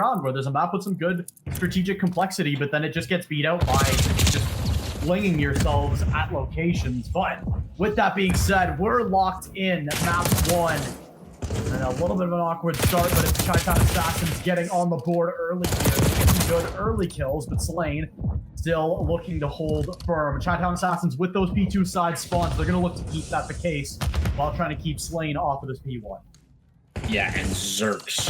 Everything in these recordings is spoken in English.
around where there's a map with some good strategic complexity, but then it just gets beat out by just flinging yourselves at locations. But with that being said, we're locked in map 1. And a little bit of an awkward start, but it's Chi-Town Assassins getting on the board early here. They get some good early kills, but Slain still looking to hold firm. Chi-Town Assassins with those P2 side spawns, they're going to look to keep that the case while trying to keep Slain off of this P1. Yeah, and Zerx,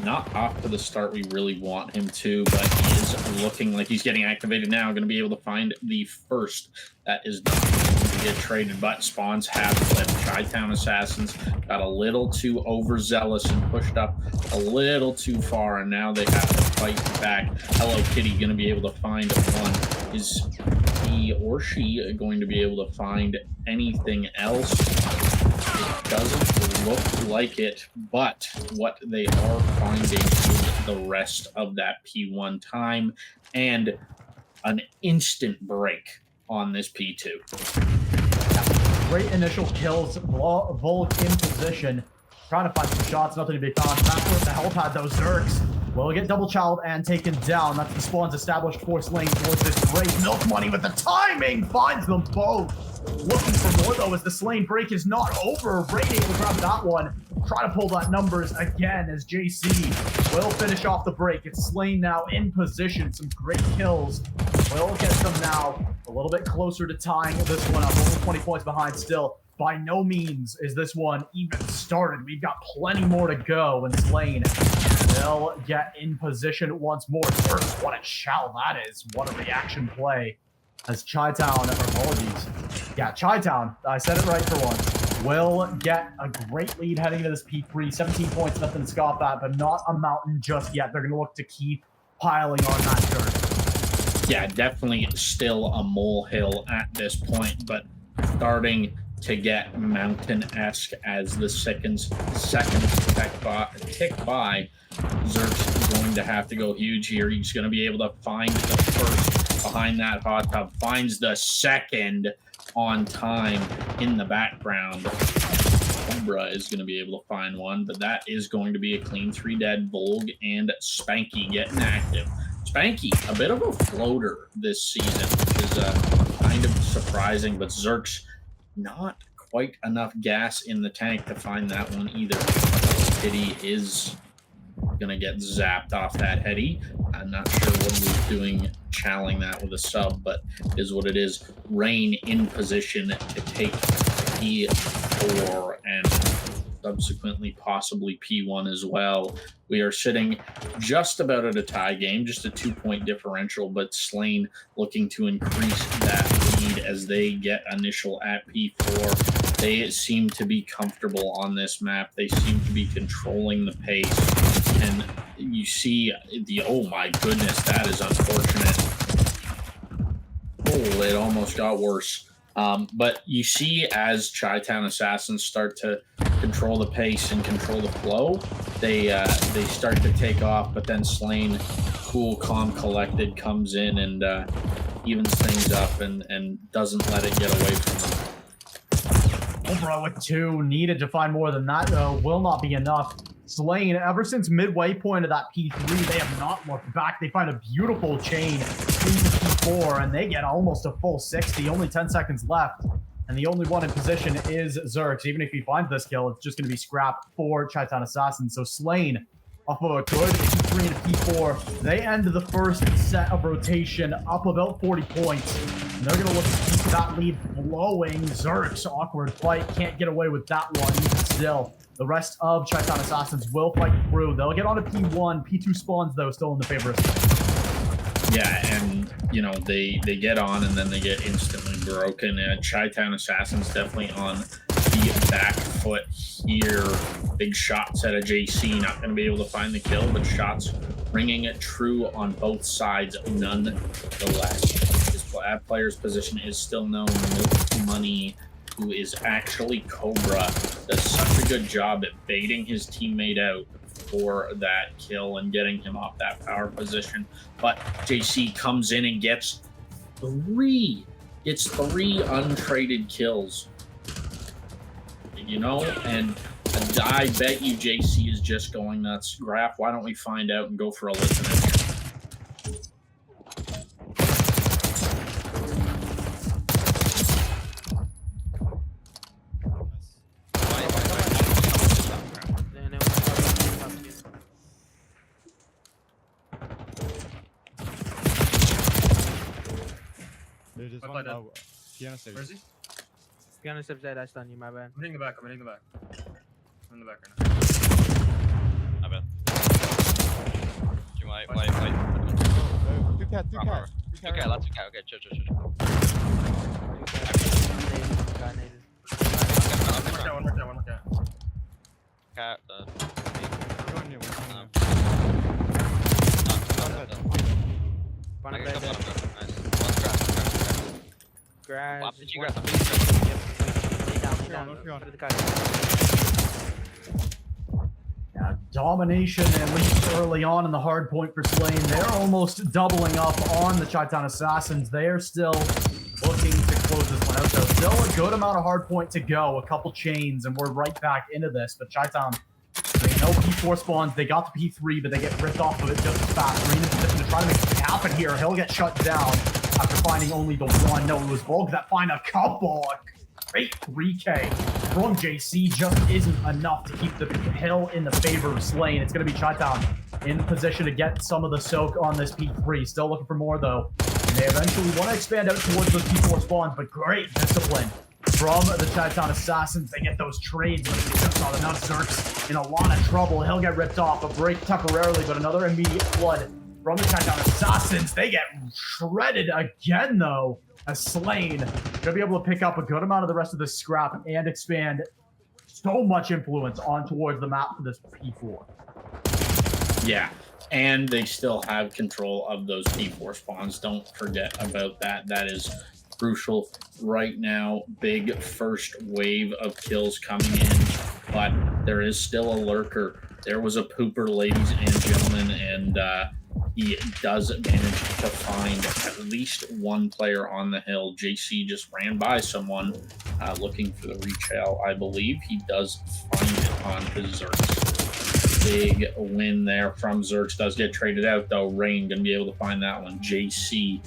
not off to the start we really want him to, but he is looking like he's getting activated now. Going to be able to find the first. That is not going to get traded, but spawns have flipped. Chi-Town Assassins got a little too overzealous and pushed up a little too far, and now they have to fight back. Hello Kitty going to be able to find one. Is he or she going to be able to find anything else? It doesn't look like it, but what they are finding is the rest of that P1 time and an instant break on this P2. Great initial kills. Volk in position, trying to find some shots, nothing to be found. Back with the helipad, though, Zerx will get double child and taken down. That's the spawns established for Slain towards this great milk money, with the timing finds them both. Looking for more, though, as the Slain break is not over. Rain able to grab that one. Try to pull that numbers again as JC will finish off the break. It's Slain now in position. Some great kills. Will get them now a little bit closer to tying this one up. Only 20 points behind still. By no means is this one even started. We've got plenty more to go, and Slain will get in position once more. First, what a chow that is. What a reaction play. As Chi-Town, apologies. Yeah, Chi-Town, I said it right for once, will get a great lead heading into this P3. 17 points, nothing to scoff at, but not a mountain just yet. They're going to look to keep piling on that dirt. Yeah, definitely still a molehill at this point, but starting to get mountain-esque as the seconds tick by. Zerx is going to have to go huge here. He's going to be able to find the first behind that hot tub, finds the second on time in the background. Cobra is going to be able to find one, but that is going to be a clean 3 dead. Volg and Spanky getting active. Spanky, a bit of a floater this season, which is kind of surprising, but Zerx, not quite enough gas in the tank to find that one either. Kitty is gonna get zapped off that heady. I'm not sure what he was doing challing that with a sub, but is what it is. Rain in position to take P4 and subsequently possibly P1 as well. We are sitting just about at a tie game, just a 2-point differential, but Slain looking to increase that lead as they get initial at P4. They seem to be comfortable on this map. They seem to be controlling the pace. And you see the, oh my goodness, that is unfortunate. Oh, it almost got worse. But you see as Chi-Town Assassins start to control the pace and control the flow, they start to take off, but then Slain, cool, calm, collected, comes in and evens things up and doesn't let it get away from them. Cobra with 2, needed to find more than that, though. Will not be enough. Slain, ever since midway point of that P3, they have not looked back. They find a beautiful chain into P4, and they get almost a full 60. Only 10 seconds left, and the only one in position is Zerx. Even if he finds this kill, it's just going to be scrapped for Chi-Town Assassins. So Slain, off of a good P3 and P4, they end the first set of rotation up about 40 points. And they're going to look to keep that lead blowing. Zerx, awkward fight, can't get away with that one even still. The rest of Chi-Town Assassins will fight through. They'll get on to P1. P2 spawns, though, still in the favor of Slain. Yeah, and, you know, they get on and then they get instantly broken. Chi-Town Assassins definitely on the back foot here. Big shots at a JC. Not going to be able to find the kill, but shots ringing it true on both sides nonetheless. His player's position is still known. Milk Money, who is actually Cobra, does such a good job at baiting his teammate out for that kill and getting him off that power position. But JC comes in and gets 3 untraded kills. You know, and I bet you JC is just going nuts. Graph, why don't we find out and go for a listen? Dude, there's one piano stairs. Where is he? Piano steps dead, I stun you, my bad. I'm hitting the back. I'm hitting the back. I'm in the back right now. My bad. You might. Two cat. Okay, let's okay. Okay, chill. Got naded. One more cat. Cat. We're going new. One I of got bed couple dead. of them. Nice. One's grass. Grass. Wow, did you one- grab the Yep. Lay down. Let's go. Put the cut. Yeah, domination, at least early on in the hard point for Slane. They're almost doubling up on the Chi-Town Assassins. They are still looking to close this one out, though. Still a good amount of hard point to go. A couple chains, and we're right back into this. But Chi-Town, they know P4 spawns. They got the P3, but they get ripped off of it just as fast. Green in position to try to make it happen here. He'll get shut down after finding only the one. No, it was Volk that find a couple. Great 3K from JC just isn't enough to keep the hill in the favor of Slane. It's going to be Chi-Town in position to get some of the soak on this P3. Still looking for more, though. And they eventually want to expand out towards those P4 spawns, but great discipline from the Chi-Town Assassins. They get those trades, but it's just not enough. Zerk's in a lot of trouble. He'll get ripped off, a break temporarily, but another immediate flood from the Chi-Town Assassins. They get shredded again, though. As Slane gonna be able to pick up a good amount of the rest of the scrap and expand so much influence on towards the map for this P4. Yeah, and they still have control of those P4 spawns. Don't forget about that. That is crucial right now. Big first wave of kills coming in, but there is still a lurker. There was a pooper, ladies and gentlemen, and he does manage to find at least one player on the hill. JC just ran by someone looking for the retail. I believe he does find it on his Zerks. Big win there from Zerks. Does get traded out, though. Rain going to be able to find that one. JC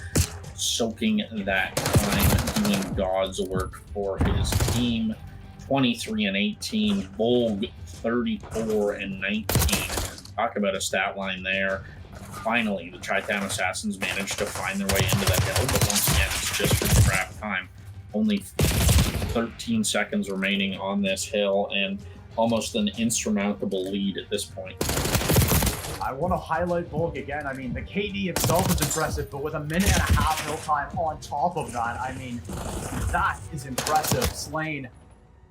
soaking that time, doing God's work for his team. 23-18. Volg 34-19. Talk about a stat line there. Finally, the Chi-Town Assassins managed to find their way into the hill, but once again, it's just for draft time. Only 13 seconds remaining on this hill, and almost an insurmountable lead at this point. I want to highlight Volk again. I mean, the KD itself is impressive, but with a minute and a half hill time on top of that, I mean, that is impressive. Slane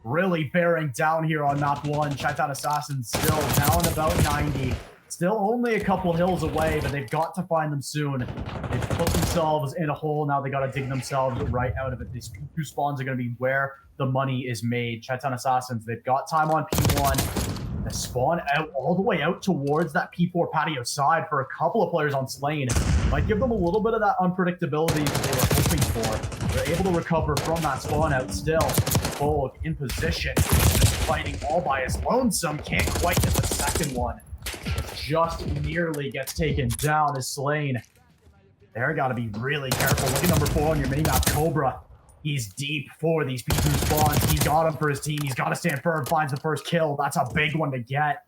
really bearing down here on map 1. Chi-Town Assassins still down about 90. Still only a couple hills away, but they've got to find them soon. They've put themselves in a hole. Now they got to dig themselves right out of it. These P2 spawns are going to be where the money is made. Chi-Town Assassins, they've got time on P1. They spawn out all the way out towards that P4 patio side for a couple of players on Slane. Might give them a little bit of that unpredictability that they were hoping for. They're able to recover from that spawn out still. Volk in position, just fighting all by his lonesome. Can't quite get the second one. Just nearly gets taken down as Slane. They're got to be really careful. Look at number 4 on your minimap, Cobra. He's deep for these P2 spawns. He's got him for his team. He's got to stand firm, finds the first kill. That's a big one to get.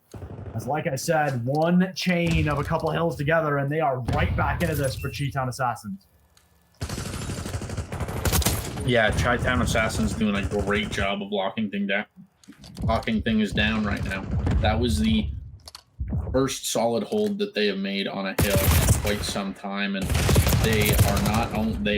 As like I said, one chain of a couple hills together, and they are right back into this for Chi-Town Assassins. Yeah, Chi-Town Assassins doing a great job of locking things down. Locking things down right now. That was the first solid hold that they have made on a hill in quite some time, and they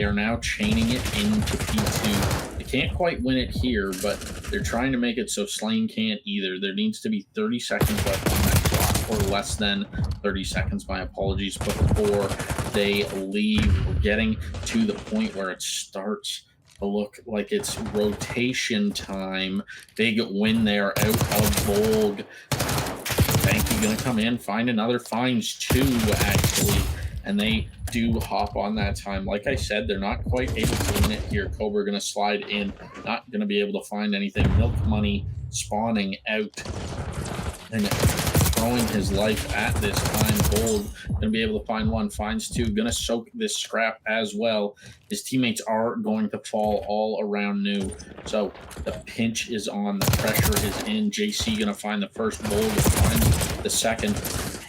are now chaining it into P2. They can't quite win it here, but they're trying to make it so Slane can't either. There needs to be 30 seconds left on that clock, or less than 30 seconds, my apologies, before they leave. We're getting to the point where it starts to look like it's rotation time. Big win there out of Volg. Banky gonna come in, find another, finds 2 actually, and they do hop on that time. Like I said, they're not quite able to win it here. Cobra gonna slide in, not gonna be able to find anything. Milk Money spawning out and throwing his life at this time. Bold gonna be able to find one, finds two, gonna soak this scrap as well. His teammates are going to fall all around new. So the pinch is on, the pressure is in. JC gonna find the first, Bold find the second,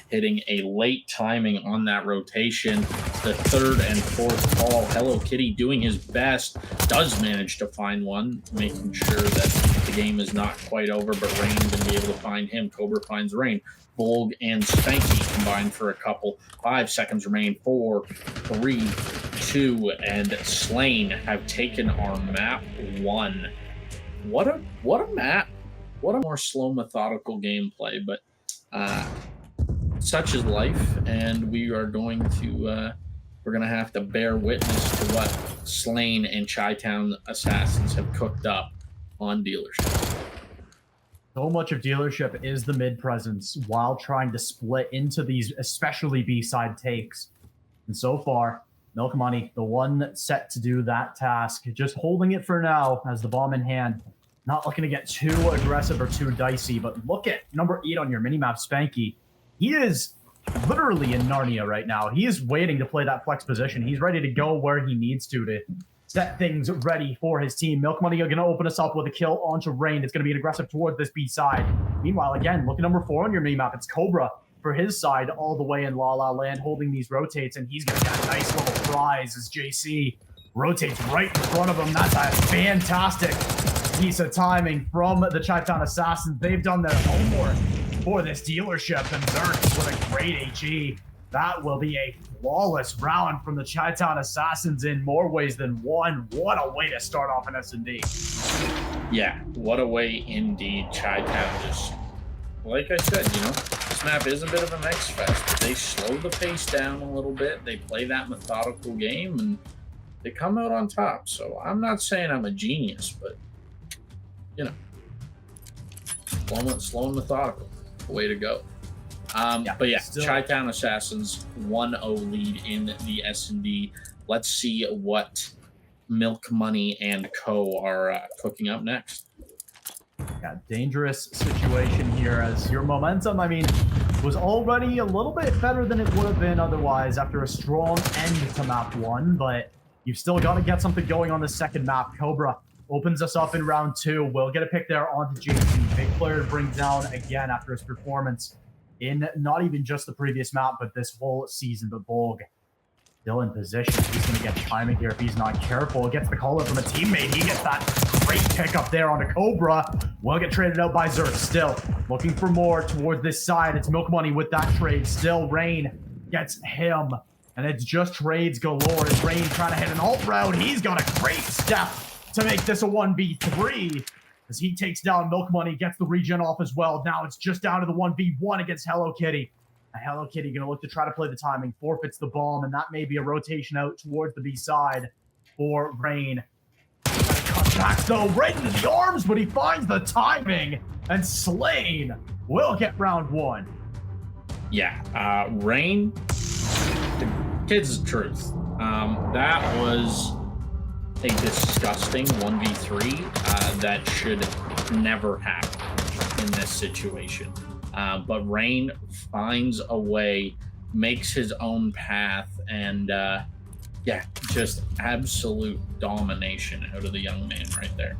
hitting a late timing on that rotation. The third and fourth call. Hello Kitty doing his best, does manage to find one, making sure that the game is not quite over, but Rain gonna be able to find him. Cobra finds Rain. Volg and Spanky combined for a couple. 5 seconds remain. 4, 3, 2, and Slain have taken our map 1. What a map. What a more slow, methodical gameplay, but such is life, and we are going to we're gonna have to bear witness to what Slain and Chi-Town Assassins have cooked up on Dealership. So much of Dealership is the mid presence while trying to split into these, especially B-side takes. And so far, Milk Money, the one set to do that task, just holding it for now as the bomb in hand. Not looking to get too aggressive or too dicey, but look at number 8 on your minimap, Spanky. He is literally in Narnia right now. He is waiting to play that flex position. He's ready to go where he needs to set things ready for his team. Milk Money are going to open us up with a kill onto Rain. It's going to be an aggressive towards this B side. Meanwhile, again, look at number 4 on your minimap. It's Cobra for his side all the way in La La Land, holding these rotates, and he's going to get a nice little prize as JC rotates right in front of him. That's a fantastic piece of timing from the Chi-Town Assassins. They've done their homework for this Dealership, and Zerks with a great HE. That will be a flawless round from the Chi-Town Assassins in more ways than one. What a way to start off an S&D. Yeah, what a way indeed. Chi-Town just, like I said, you know, this map is a bit of a mix fest, but they slow the pace down a little bit. They play that methodical game, and they come out on top. So I'm not saying I'm a genius, but, you know, slow and methodical. Way to go. But yeah, Chi-Town Assassins 1-0 lead in the S&D. Let's see what Milk Money and Co are cooking up next. Yeah, dangerous situation here as your momentum, I mean, was already a little bit better than it would have been otherwise after a strong end to map 1, but you've still got to get something going on the second map. Cobra opens us up in round 2. We'll get a pick there onto JC. Big player to bring down again after his performance in not even just the previous map, but this whole season. But Volg still in position. He's going to get timing here if he's not careful. Gets the call up from a teammate. He gets that great pick up there on a Cobra. Will get traded out by Zerk. Still looking for more towards this side. It's Milk Money with that trade. Still Rain gets him. And it's just trades galore as Rain trying to hit an alt route. He's got a great step to make this a 1v3 as he takes down Milk Money, gets the regen off as well. Now it's just down to the 1v1 against Hello Kitty. And Hello Kitty going to look to try to play the timing, forfeits the bomb, and that may be a rotation out towards the B side for Rain. Cut back though, right into the arms, but he finds the timing, and Slain will get round 1. Yeah, Rain, the kid's the truth. That was a disgusting 1v3 that should never happen in this situation. But Rain finds a way, makes his own path, and yeah, just absolute domination out of the young man right there.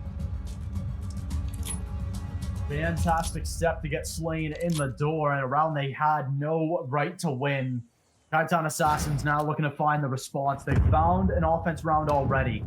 Fantastic step to get Slain in the door, and a round they had no right to win. Chi-Town Assassins now looking to find the response. They found an offense round already.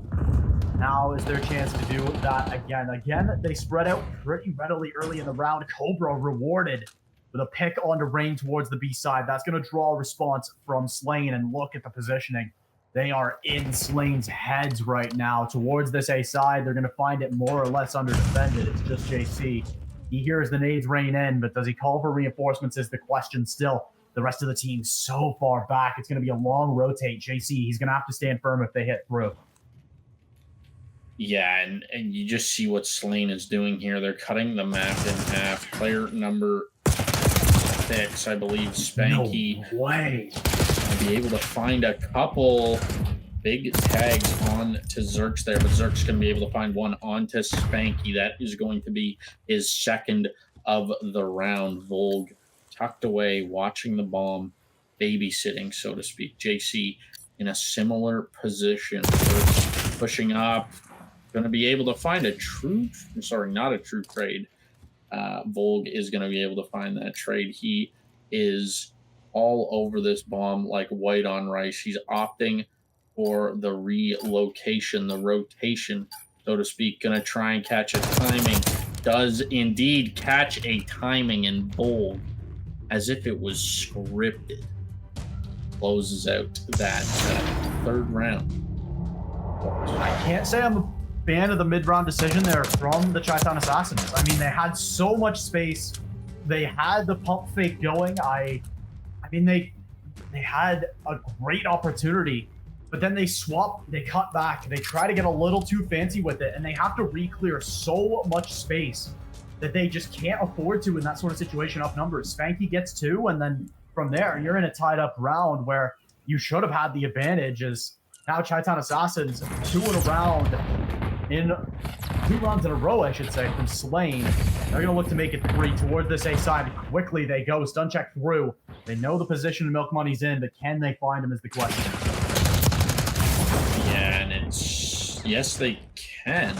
Now is their chance to do that again. Again, they spread out pretty readily early in the round. Cobra rewarded with a pick onto Rain towards the B side. That's going to draw a response from Slain, and look at the positioning. They are in Slain's heads right now towards this A side. They're going to find it more or less under defended. It's just JC. He hears the nades rain in, but does he call for reinforcements is the question still. The rest of the team so far back. It's going to be a long rotate. JC, he's going to have to stand firm if they hit through. Yeah, and you just see what Slain is doing here. They're cutting the map in half. Player number 6, I believe, Spanky. No way. Will be able to find a couple big tags on to Zerks there, but Zerks going to be able to find one onto Spanky. That is going to be his second of the round. Volg tucked away, watching the bomb, babysitting, so to speak. JC in a similar position, pushing up, going to be able to find a true, sorry, not a true trade. Volg is going to be able to find that trade. He is all over this bomb like white on rice. He's opting for the relocation, the rotation, so to speak. Going to try and catch a timing. Does indeed catch a timing, and Volg, as if it was scripted, closes out that third round. I can't say I'm a fan of the mid-round decision there from the Chi-Town Assassins. I mean, they had so much space. They had the pump fake going. I mean, they had a great opportunity, but then they cut back. They try to get a little too fancy with it, and they have to re-clear so much space that they just can't afford to in that sort of situation off numbers. Spanky gets 2, and then from there, you're in a tied-up round where you should have had the advantage. As now Chi-Town Assassins 2 in a round, in 2 rounds in a row, I should say, from Slain. They're going to look to make it 3 toward this A side. Quickly they go, stun check through. They know the position Milk Money's in, but can they find him is the question. Yeah, and it's, yes, they can.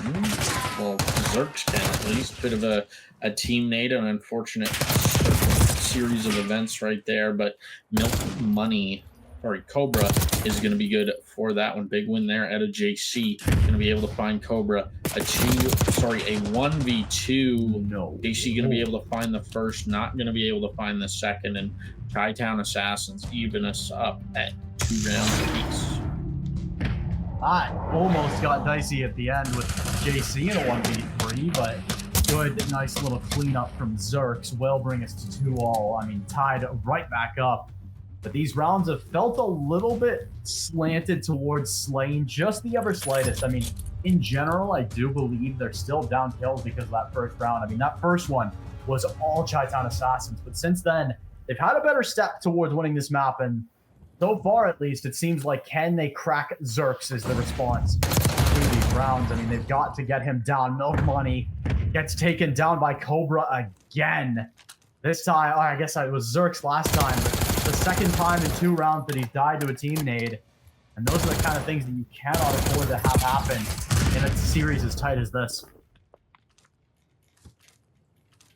Well, Zerks can at least. Bit of a team nade, an unfortunate series of events right there, but Milk Money, sorry, Cobra is going to be good for that one. Big win there out of JC. Going to be able to find Cobra a 1v2. No. JC going to be able to find the first, not going to be able to find the second, and Chi-Town Assassins even us up at 2 rounds apiece. That almost got dicey at the end with JC in a 1v3, but good, nice little cleanup from Zerks will bring us to 2-all. I mean, tied right back up. But these rounds have felt a little bit slanted towards Slain, just the ever slightest. I mean, in general, I do believe they're still down kills because of that first round. I mean, that first one was all Chi-Town Assassins, but since then, they've had a better step towards winning this map, and so far, at least, it seems like can they crack Zerks is the response to these rounds. I mean, they've got to get him down. Milk Money gets taken down by Cobra again. This time, I guess it was Zerks last time, but the second time in 2 rounds that he's died to a team nade. And those are the kind of things that you cannot afford to have happen in a series as tight as this.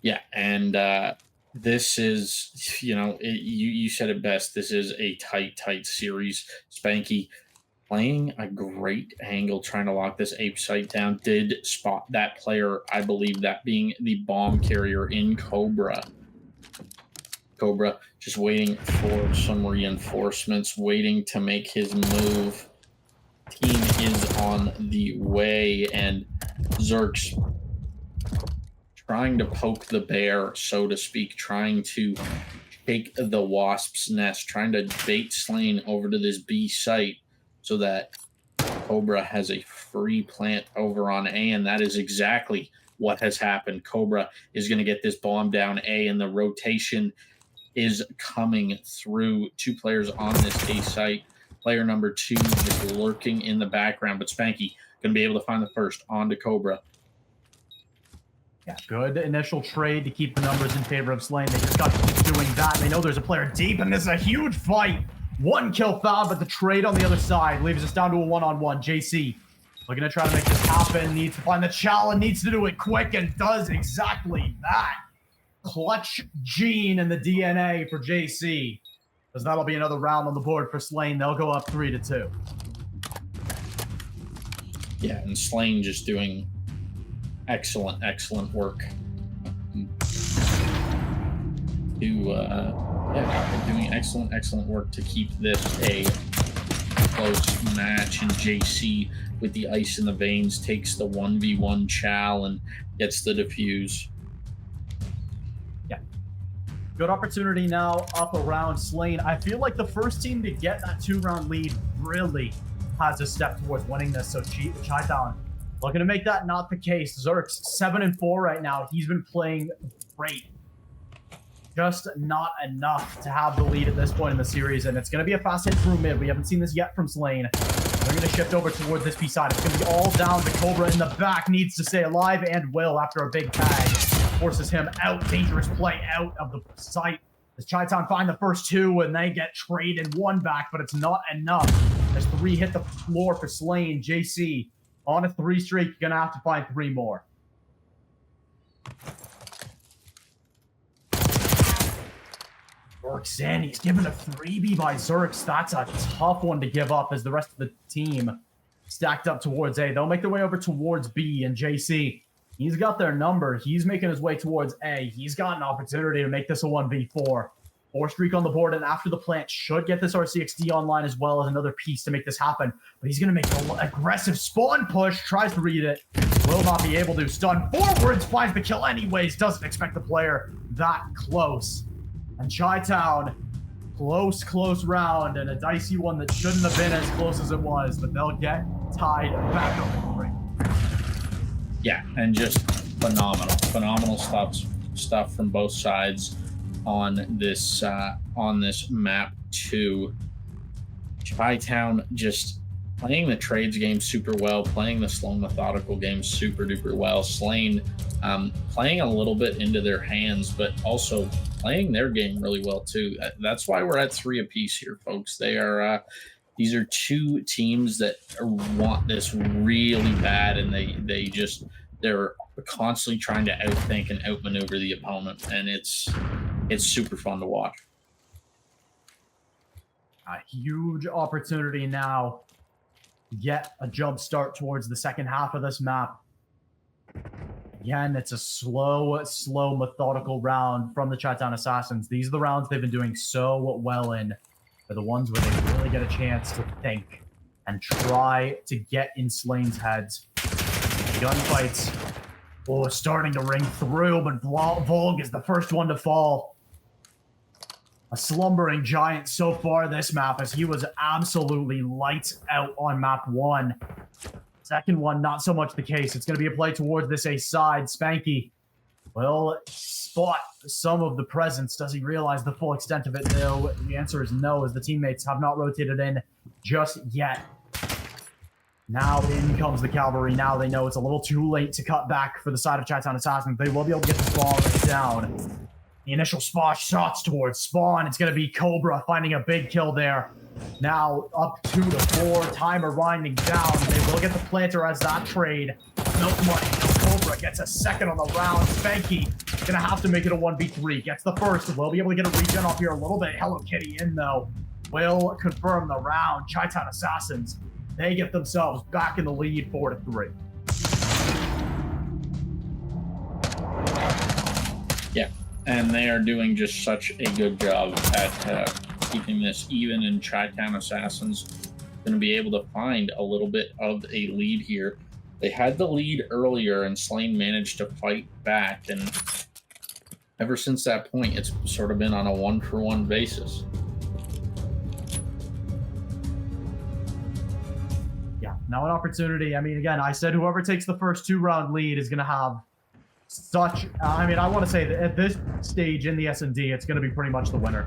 Yeah, and this is, you know, you said it best. This is a tight series. Spanky playing a great angle, trying to lock this ape site down. Did spot that player, I believe that being the bomb carrier in Cobra. Cobra just waiting for some reinforcements, waiting to make his move. Team is on the way, and Zerks trying to poke the bear, so to speak, trying to shake the wasp's nest, trying to bait Slain over to this B site so that Cobra has a free plant over on A, and that is exactly what has happened. Cobra is going to get this bomb down A, and the rotation is coming through. 2 players on this A site. Player number 2 just lurking in the background, but Spanky going to be able to find the first onto Cobra. Yeah, good initial trade to keep the numbers in favor of Slain. They just got to keep doing that. They know there's a player deep, and this is a huge fight. 1 kill found, but the trade on the other side leaves us down to a 1-on-1. JC looking to try to make this happen. Needs to find the chow and needs to do it quick, and does exactly that. Clutch gene in the DNA for JC, because that'll be another round on the board for Slain. They'll go up 3-2. Yeah, and Slain just doing excellent work doing excellent work to keep this a close match. And JC with the ice in the veins takes the 1v1 chow and gets the defuse. Yeah, good opportunity now up around Slain. I feel like the first team to get that 2-round lead really has a step towards winning this. So Chi-Town looking to make that not the case. Zerks 7-4 right now. He's been playing great. Just not enough to have the lead at this point in the series, and it's going to be a fast hit through mid. We haven't seen this yet from Slain. They're going to shift over towards this B side. It's going to be all down to Cobra in the back. Needs to stay alive and will after a big tag. forces him out. Dangerous play out of the site. As Chi-Town find the first two, and they get traded one back, but it's not enough. As 3 hit the floor for Slane. JC on a 3 streak, gonna have to find 3 more. Works in. He's given a 3B by Zerks. That's a tough one to give up as the rest of the team stacked up towards A. They'll make their way over towards B, and JC, he's got their number. He's making his way towards A. He's got an opportunity to make this a 1v4. 4 streak on the board, and after the plant should get this RCXD online as well as another piece to make this happen. But he's going to make an aggressive spawn push, tries to read it, will not be able to. Stun forwards, finds the kill anyways, doesn't expect the player that close. And Chi-Town, close round, and a dicey one that shouldn't have been as close as it was, but they'll get tied back up in the ring. Yeah, and just phenomenal stuff from both sides on this map too. Chi-Town just playing the trades game super well, playing the slow methodical game super duper well. Slane playing a little bit into their hands, but also playing their game really well too. That's why we're at 3 apiece here, folks. They are these are 2 teams that want this really bad, and they're constantly trying to outthink and outmaneuver the opponent, and it's super fun to watch. A huge opportunity now to get a jump start towards the second half of this map. Again, it's a slow, methodical round from the Chi-Town Assassins. These are the rounds they've been doing so well in. They're the ones where they really get a chance to think and try to get in Slane's heads. Gunfights, starting to ring through, but Volg is the first one to fall. A slumbering giant so far this map, as he was absolutely lights out on map 1. Second one, not so much the case. It's going to be a play towards this A side. Spanky will spot some of the presence. Does he realize the full extent of it? No. The answer is no, as the teammates have not rotated in just yet. Now in comes the cavalry. Now they know it's a little too late to cut back for the side of Chi-Town Assassins. They will be able to get the spawn down. The initial shots towards spawn. It's going to be Cobra finding a big kill there. Now up 2 to 4. Timer winding down. They will get the planter as that trade. Milk money. Cobra gets a second on the round. Spanky going to have to make it a 1v3. Gets the first. Will be able to get a regen off here a little bit. Hello Kitty in though. Will confirm the round. Chi-Town Assassins, they get themselves back in the lead 4 to 3. Yeah, and they are doing just such a good job at keeping this even, and Chi-Town Assassins going to be able to find a little bit of a lead here. They had the lead earlier, and Slane managed to fight back, and ever since that point, it's sort of been on a 1-for-1 basis. Yeah, now an opportunity. I mean, again, I said whoever takes the first 2-round lead is going to have such... I mean, I want to say that at this stage in the S&D, it's going to be pretty much the winner.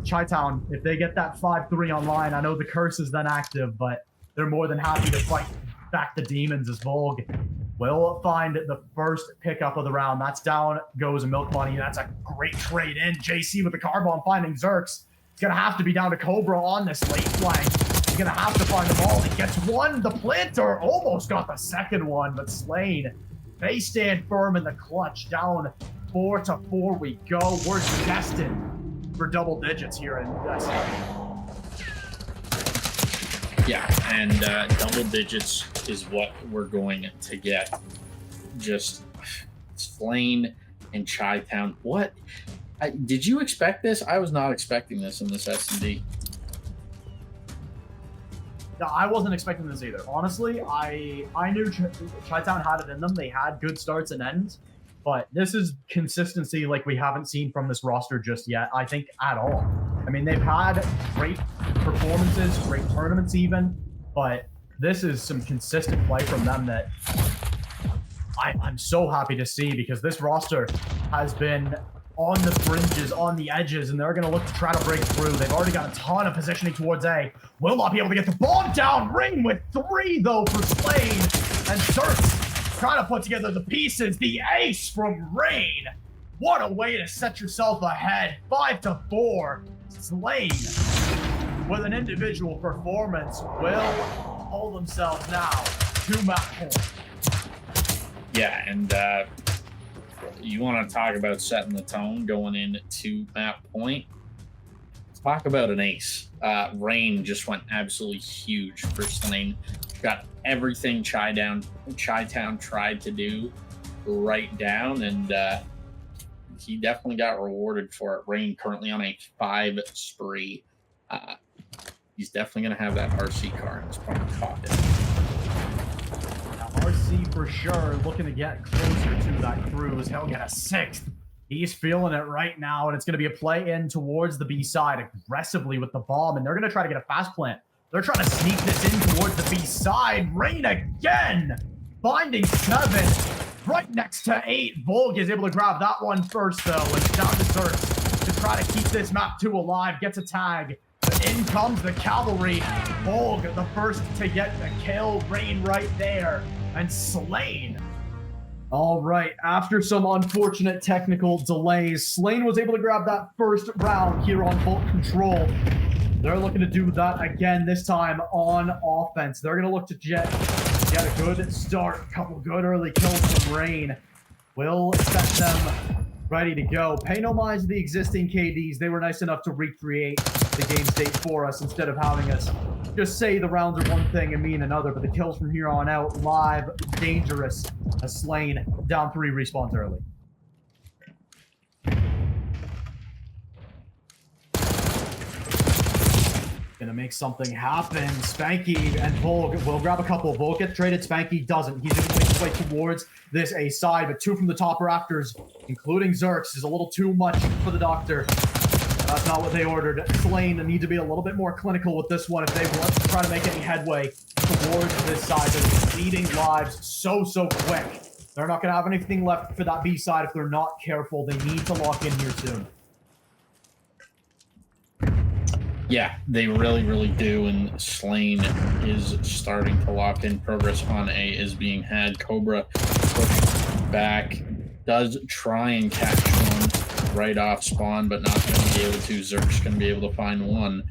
Chi-Town, if they get that 5-3 online, I know the curse is then active, but they're more than happy to fight back the demons as Volg will find the first pickup of the round. That's down goes Milk Money. That's a great trade in. JC with the car bomb finding Zerks. It's going to have to be down to Cobra on this late flank. He's going to have to find them all. He gets one. The planter almost got the second one, but Slane, they stand firm in the clutch. Down 4 to 4 we go. We're destined for double digits here in this. Yeah, and double digits is what we're going to get. Just Slane and Chi-Town. What? Did you expect this? I was not expecting this in this S&D. No, I wasn't expecting this either. Honestly, I knew Chi-Town had it in them. They had good starts and ends. But this is consistency like we haven't seen from this roster just yet, I think, at all. I mean, they've had great performances, great tournaments even, but this is some consistent play from them that I'm so happy to see, because this roster has been on the fringes, on the edges, and they're going to look to try to break through. They've already got a ton of positioning towards A. Will not be able to get the bomb down. Ring with 3, though, for Slane. And Zerks trying to put together the pieces. The ace from Rain. What a way to set yourself ahead. 5-4. Slain with an individual performance will hold themselves now to map point. Yeah, and you want to talk about setting the tone going into map point. Let's talk about an ace. Rain just went absolutely huge for Slain. Got everything Chi-Town tried to do right down, and he definitely got rewarded for it. Rain currently on a 5 spree. He's definitely going to have that RC car in his pocket. Now, RC for sure looking to get closer to that cruise. He'll get a 6th. He's feeling it right now, and it's going to be a play in towards the B side aggressively with the bomb, and they're going to try to get a fast plant. They're trying to sneak this in towards the B side. Rain again, finding 7 right next to 8. Volg is able to grab that one first, though, and down to Zerx to try to keep this map 2 alive. Gets a tag. But in comes the cavalry. Volg, the first to get the kill. Rain right there, and Slain. All right, after some unfortunate technical delays, Slain was able to grab that first round here on Vault Control. They're looking to do that again, this time on offense. They're going to look to get a good start. A couple good early kills from Rain. Will set them ready to go. Pay no mind to the existing KDs. They were nice enough to recreate the game state for us instead of having us just say the rounds are one thing and mean another. But the kills from here on out, live, dangerous. A Slain down 3 respawns early. Gonna make something happen. Spanky and Volg will grab a couple. Volg gets traded. Spanky doesn't. He's gonna make his way towards this A side, but 2 from the top rafters, including Zerx, is a little too much for the doctor. That's not what they ordered. Slain need to be a little bit more clinical with this one if they want to try to make any headway towards this side. They're bleeding lives so quick. They're not gonna have anything left for that B side if they're not careful. They need to lock in here soon. Yeah, they really do, and Slain is starting to lock in. Progress on A is being had. Cobra pushed back, does try and catch one right off spawn, but not going to be able to. Zerk's going to be able to find one,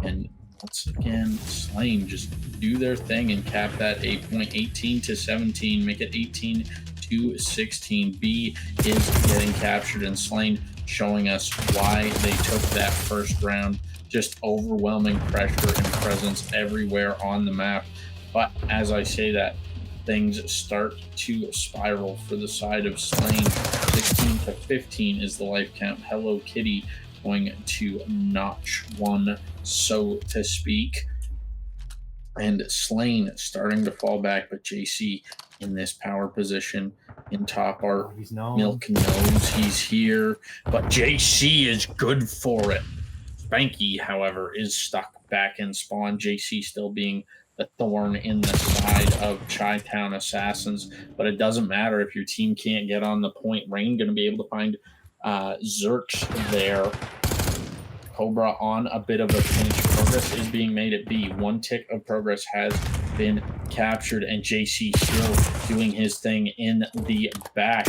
and once again, Slain just do their thing and cap that A point. 18-17, make it 18-16. B is getting captured, and Slain showing us why they took that first round. Just overwhelming pressure and presence everywhere on the map. But as I say that, things start to spiral for the side of Slain. 16-15 is the life count. Hello Kitty going to notch one, so to speak. And Slain starting to fall back, but JC in this power position in top art. He's known. Milk knows he's here, but JC is good for it. Spanky, however, is stuck back in spawn. JC still being the thorn in the side of Chi-Town Assassins, but it doesn't matter if your team can't get on the point. Rain going to be able to find Zerx there. Cobra on a bit of a pinch. Progress is being made at B. 1 tick of progress has been captured, and JC still doing his thing in the back.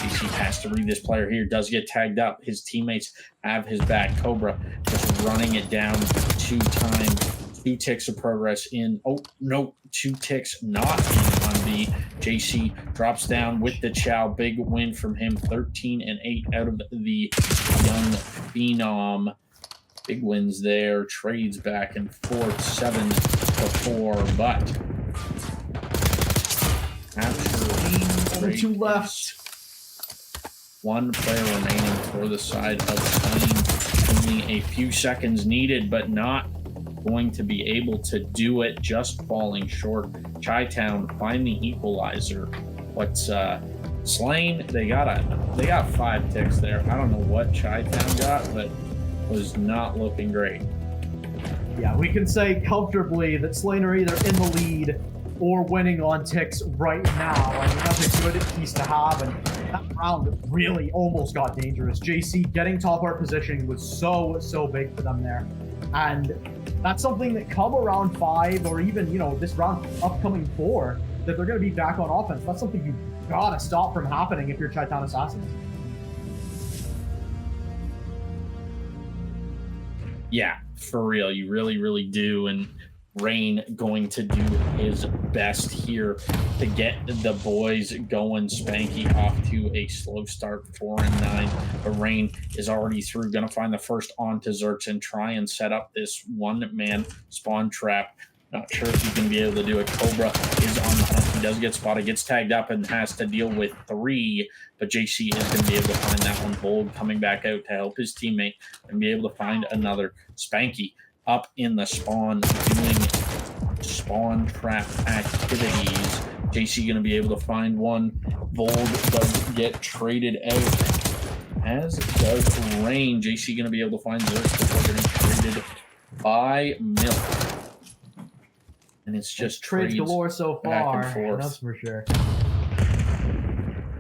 JC has to read this player here, does get tagged up. His teammates have his back. Cobra just running it down 2 times. 2 ticks of progress in. Oh, no, 2 ticks not in on B. JC drops down with the chow. Big win from him. 13-8 out of the young phenom. Big wins there. Trades back and forth. 7-4, but after Only 2 left. 1 player remaining for the side of Slain. Only a few seconds needed, but not going to be able to do it. Just falling short. Chi-Town find the equalizer. But Slain, they got 5 ticks there. I don't know what Chi-Town got, but was not looking great. Yeah, we can say comfortably that Slain are either in the lead or winning on ticks right now. I mean, that's a good piece to have, and that round really almost got dangerous. JC getting top art positioning was so big for them there. And that's something that come around 5 or even, this round upcoming 4, that they're going to be back on offense. That's something you gotta stop from happening if you're Chi-Town Assassins. Yeah, for real. You really, really do. And Rain going to do his best here to get the boys going. Spanky off to a slow start, 4-9. But Rain is already through. Going to find the first onto Zerks and try and set up this one-man spawn trap. Not sure if he's going to be able to do it. Cobra is on the hunt. He does get spotted, gets tagged up, and has to deal with 3. But JC is going to be able to find that one. Bold coming back out to help his teammate and be able to find another. Spanky up in the spawn doing spawn trap activities. JC going to be able to find one. Bold does get traded out, as does Rain. JC going to be able to find Zerks before getting traded by Milk. And it's just trades galore so far, that's for sure.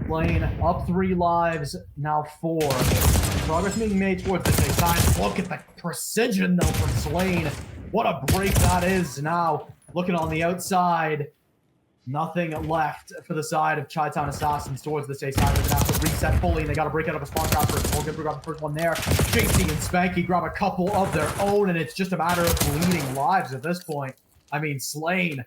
Lane up 3 lives, now 4. Progress being made towards the side. Look at the precision though from Slane. What a break that is now. Looking on the outside. Nothing left for the side of Chi-Town Assassins towards the side. They're going to have to reset fully, and they got to break out of a spawn trap first. Morgan grab the first one there. JC and Spanky grab a couple of their own, and it's just a matter of bleeding lives at this point. I mean, Slane,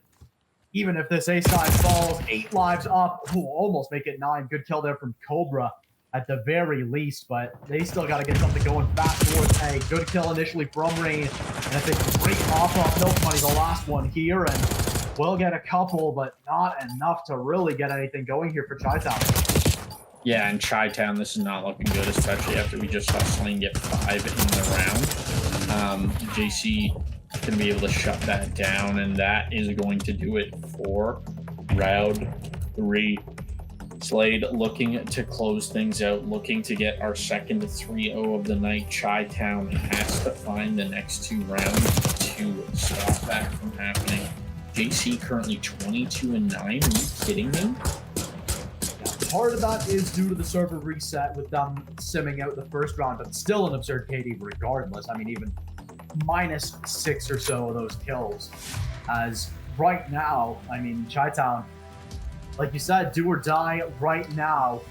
even if this A-side falls, 8 lives up, almost make it 9. Good kill there from Cobra at the very least, but they still got to get something going fast towards A. Good kill initially from Rain, and it's a great off Milk Money, the last one here, and we'll get a couple, but not enough to really get anything going here for Chi-Town. Yeah, and Chi-Town, this is not looking good, especially after we just saw Slane get 5 in the round. JC can be able to shut that down, and that is going to do it for round 3. Slade looking to close things out, looking to get our second 3-0 of the night. Chi-Town has to find the next 2 rounds to stop that from happening. JC currently 22-9. Are you kidding me? Part of that is due to the server reset with them simming out the first round, but still an absurd KD regardless. I mean, even -6 or so of those kills. As right now, I mean, Chi-Town, like you said, do or die right now.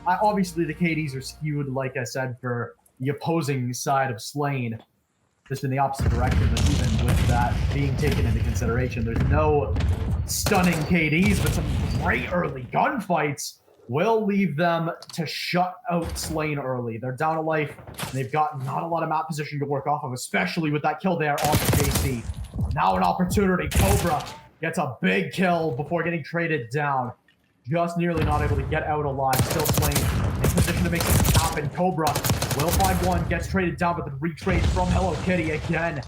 Obviously the KDs are skewed, like I said, for the opposing side of Slane, just in the opposite direction. But even with that being taken into consideration, there's no stunning KDs, but some great early gunfights will leave them to shut out Slane early. They're down a life, and they've got not a lot of map position to work off of, especially with that kill there on the JC. Now an opportunity. Cobra gets a big kill before getting traded down. Just nearly not able to get out alive. Still Slane in position to make something happen. Cobra will find one, gets traded down, but the retrade from Hello Kitty again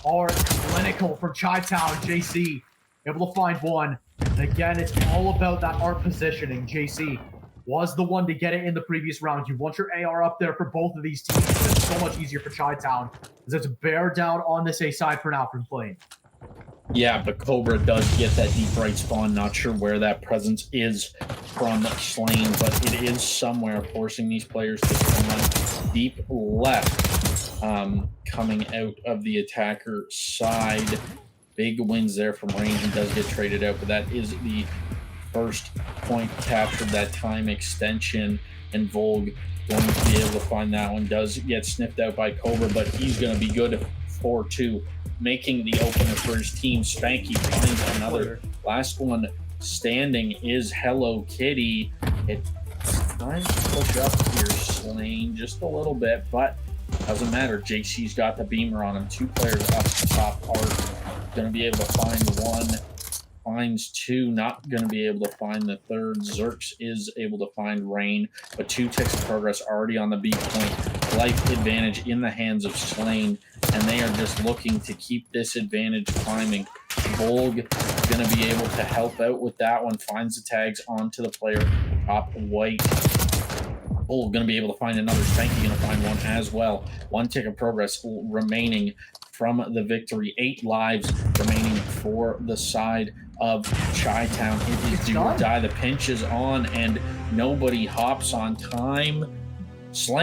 are clinical from Chi-Town. JC able to find one. And again, it's all about that art positioning. JC was the one to get it in the previous round. You want your AR up there for both of these teams, but it's so much easier for Chi-Town, because it's bear down on this A side for now from Slane. Yeah, but Cobra does get that deep right spawn. Not sure where that presence is from Slane, but it is somewhere, forcing these players to spawn deep left, coming out of the attacker side. Big wins there from Rain. He does get traded out, but that is the first point captured, that time extension, and Volg going to be able to find that one. Does get sniffed out by Cobra, but he's going to be good for 2, making the opener for his team. Spanky finds another. Last one standing is Hello Kitty. It's time to push up here, Slane, just a little bit, but doesn't matter. JC's got the beamer on him. 2 players up top are going to be able to find one. Finds 2, not going to be able to find the third. Zerks is able to find Rain, but 2 ticks of progress already on the B point. Life advantage in the hands of Slane, and they are just looking to keep this advantage climbing. Volg going to be able to help out with that one. Finds the tags onto the player top white. Volg going to be able to find another. Spanky going to find one as well. 1 tick of progress remaining from the victory. 8 lives remaining for the side of Chi-Town. It is do or die. The pinch is on, and nobody hops on time. Slane